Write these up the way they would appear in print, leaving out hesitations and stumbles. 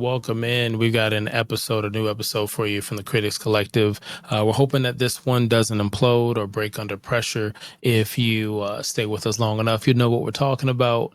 welcome in. We've got a new episode for you from the Critics Collective. We're hoping that this one doesn't implode or break under pressure. If you stay with us long enough, you know what we're talking about.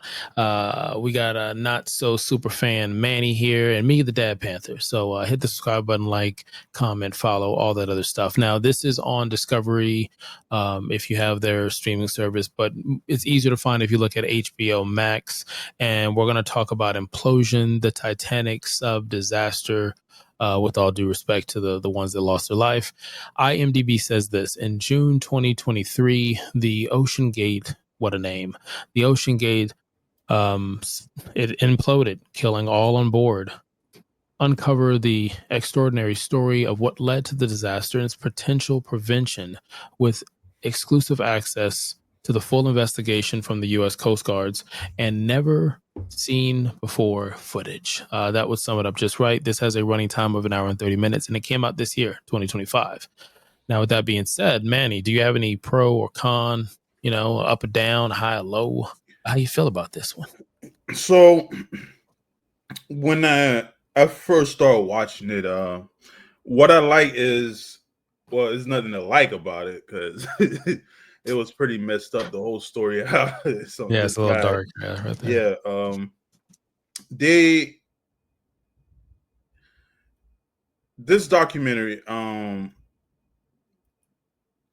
We got a not so super fan Manny here and me, the Dad Panther. So hit the subscribe button, like, comment, follow, all that other stuff. Now, this is on Discovery if you have their streaming service, but it's easier to find if you look at HBO Max. And we're going to talk about Implosion, the Titanic sub disaster, with all due respect to the ones that lost their life. IMDB says this: in June 2023, the OceanGate, what a name, the OceanGate, it imploded, killing all on board. Uncover the extraordinary story of what led to the disaster and its potential prevention with exclusive access to the full investigation from the U.S. Coast Guards and never seen before footage. That would sum it up just right. This has a running time of 1 hour and 30 minutes, and it came out this year, 2025. Now, with that being said, Manny, do you have any pro or con, up or down, high or low? How you feel about this one? So when I first started watching it, what I like is, well, there's nothing to like about it because it was pretty messed up, the whole story. It's a little dark. Yeah, right there. Yeah. This documentary, I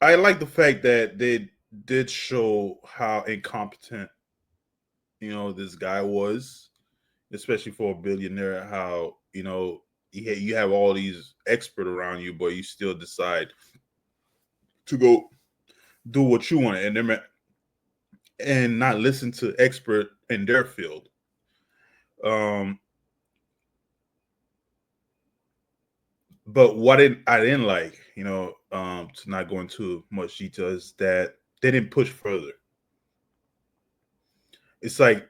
like the fact that they did show how incompetent, this guy was, especially for a billionaire. How, you have all these experts around you, but you still decide to go do what you want and not listen to expert in their field. But what I didn't like, to not go into much detail, is that they didn't push further. It's like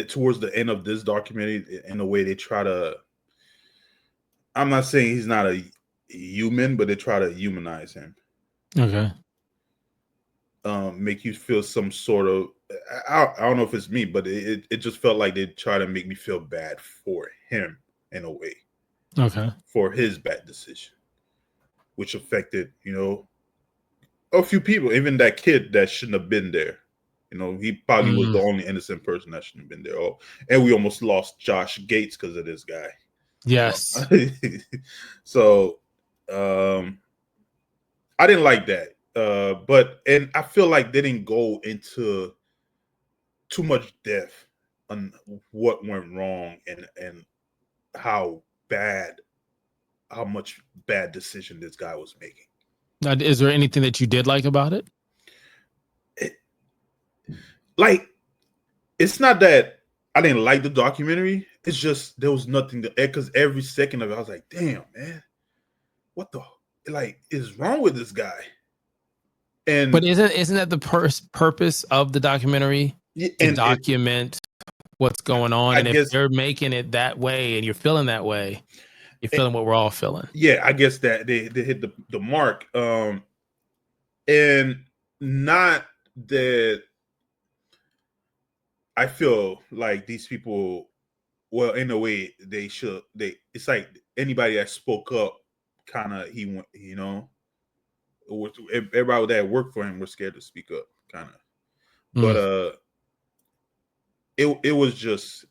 towards the end of this documentary, in a way they try to, I'm not saying he's not a human, but they try to humanize him. Okay. Make you feel some sort of, I don't know if it's me, but it just felt like they try to make me feel bad for him in a way. Okay. For his bad decision, which affected, a few people, even that kid that shouldn't have been there. He probably was the only innocent person that shouldn't have been there. Oh, and we almost lost Josh Gates because of this guy. Yes. So I didn't like that. And I feel like they didn't go into too much depth on what went wrong and how much bad decision this guy was making. Is there anything that you did like about it? It's not that I didn't like the documentary. It's just there was nothing to, because every second of it, I was like, damn, man, what the is wrong with this guy? But isn't that the purpose of the documentary? To document what's going on. And if you're making it that way and you're feeling that way, you're feeling what we're all feeling. Yeah, I guess that they hit the mark. And not that I feel like these people, well, in a way it's like anybody that spoke up, kind of, he went, everybody that worked for him was scared to speak up, kind of. But it was just,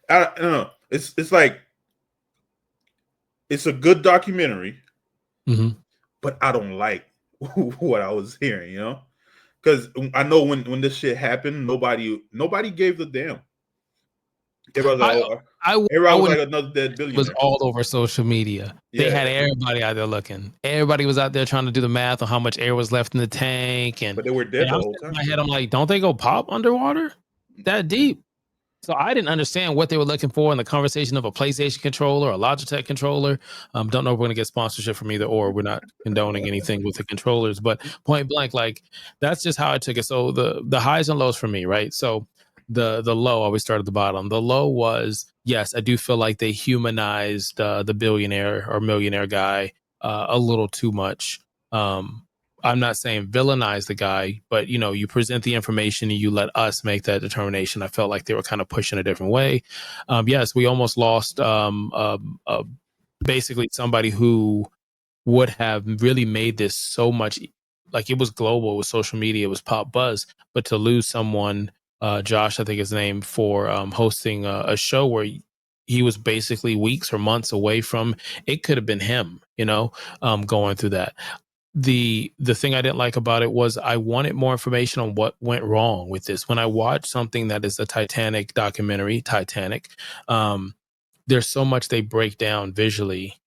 I don't know. It's like, it's a good documentary, but I don't like what I was hearing, because I know when this shit happened, nobody gave a damn. Everybody was like another dead billionaire. It was all over social media. They had everybody out there looking. Everybody was out there trying to do the math on how much air was left in the tank, but they were dead the whole time. In my head, I'm like, don't they go pop underwater that deep? So I didn't understand what they were looking for in the conversation of a PlayStation controller or a Logitech controller. Don't know if we're going to get sponsorship from either or. We're not condoning anything with the controllers, but point blank, like, that's just how I took it. So the highs and lows for me, right? So the low, always start at the bottom. The low was, yes, I do feel like they humanized the billionaire or millionaire guy a little too much. I'm not saying villainize the guy, but you present the information and you let us make that determination. I felt like they were kind of pushing a different way. Yes, we almost lost basically somebody who would have really made this so much, like, it was global, it was social media, it was pop buzz, but to lose someone, Josh, I think his name, for hosting a show where he was basically weeks or months away from, it could have been him, going through that. The thing I didn't like about it was I wanted more information on what went wrong with this. When I watch something that is a Titanic documentary, Titanic, um, there's so much they break down visually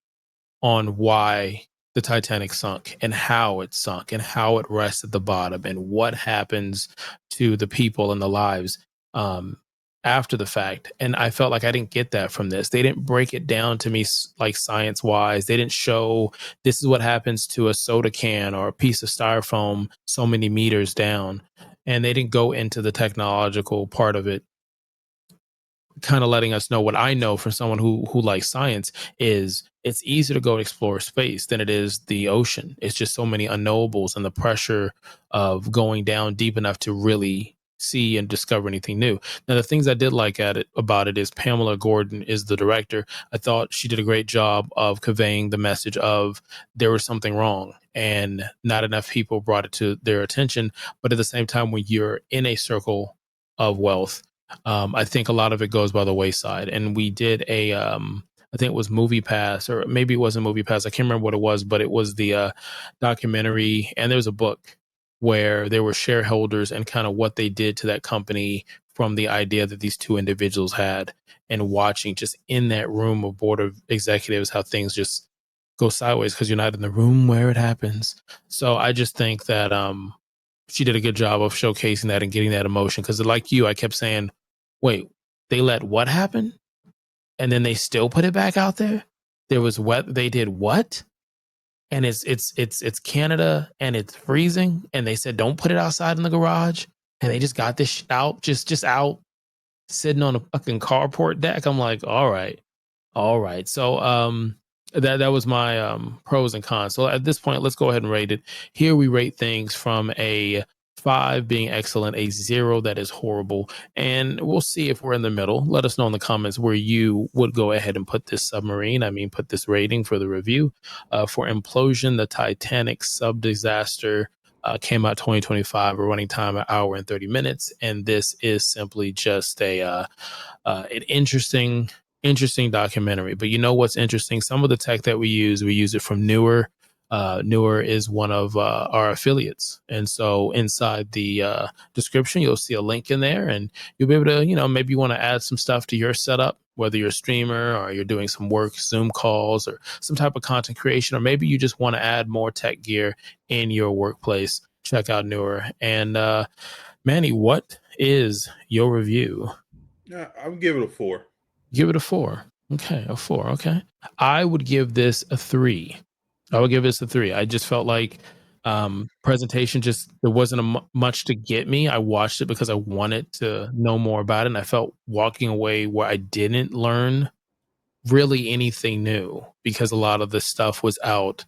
on why the Titanic sunk and how it sunk and how it rests at the bottom and what happens to the people and the lives um, after the fact. And I felt like I didn't get that from this. They didn't break it down to me like science wise. They didn't show this is what happens to a soda can or a piece of styrofoam so many meters down. And they didn't go into the technological part of it, kind of letting us know what I know from someone who likes science is it's easier to go explore space than it is the ocean. It's just so many unknowables and the pressure of going down deep enough to really see and discover anything new. Now, the things I did like about it is Pamela Gordon is the director. I thought she did a great job of conveying the message of there was something wrong and not enough people brought it to their attention. But at the same time, when you're in a circle of wealth, I think a lot of it goes by the wayside. And we did I think it was Movie Pass, or maybe it wasn't Movie Pass. I can't remember what it was, but it was the documentary. And there's a book where there were shareholders and kind of what they did to that company from the idea that these two individuals had, and watching just in that room of board of executives how things just go sideways because you're not in the room where it happens. So I just think that she did a good job of showcasing that and getting that emotion. Because like you, I kept saying, "Wait, they let what happen?" And then they still put it back out there. There was what they did what? And it's Canada and it's freezing. And they said don't put it outside in the garage. And they just got this shit out, just out sitting on a fucking carport deck. I'm like, all right. All right. So that was my pros and cons. So at this point, let's go ahead and rate it. Here we rate things from a 5 being excellent, a 0 that is horrible, and we'll see if we're in the middle. Let us know in the comments where you would go ahead and put this submarine. I mean, put this rating for the review. For Implosion, the Titanic sub disaster. Came out 2025, a running time an hour and 30 minutes, and this is simply just an interesting documentary. But you know what's interesting? Some of the tech that we use it from Neubauer. Neubauer is one of our affiliates, and so inside the description you'll see a link in there, and you'll be able to, maybe you want to add some stuff to your setup, whether you're a streamer or you're doing some work, Zoom calls, or some type of content creation, or maybe you just want to add more tech gear in your workplace. Check out Neubauer. And Manny, what is your review? Yeah, I would give it a 4. Give it a 4. Okay, a 4. Okay. I would give this a 3. I would give this a 3. I just felt like presentation, just there wasn't much to get me. I watched it because I wanted to know more about it, and I felt walking away where I didn't learn really anything new because a lot of the stuff was out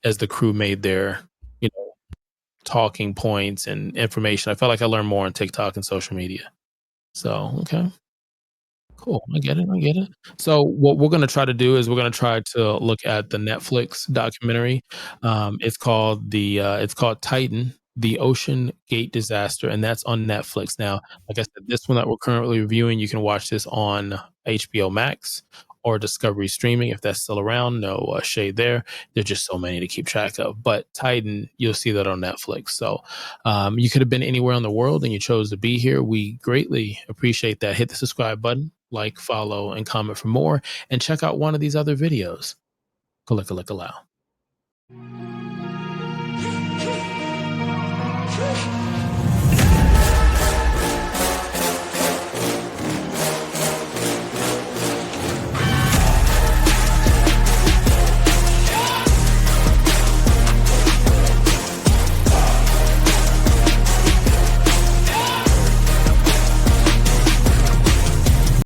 as the crew made their, you know, talking points and information. I felt like I learned more on TikTok and social media. So, okay. Cool. I get it. I get it. So what we're gonna try to do is we're gonna try to look at the Netflix documentary. It's called Titan, the Ocean Gate Disaster, and that's on Netflix. Now, like I said, this one that we're currently reviewing, you can watch this on HBO Max or Discovery Streaming if that's still around. No shade there. There's just so many to keep track of. But Titan, you'll see that on Netflix. So you could have been anywhere in the world and you chose to be here. We greatly appreciate that. Hit the subscribe button, like, follow, and comment for more. And check out one of these other videos. Kalika allow.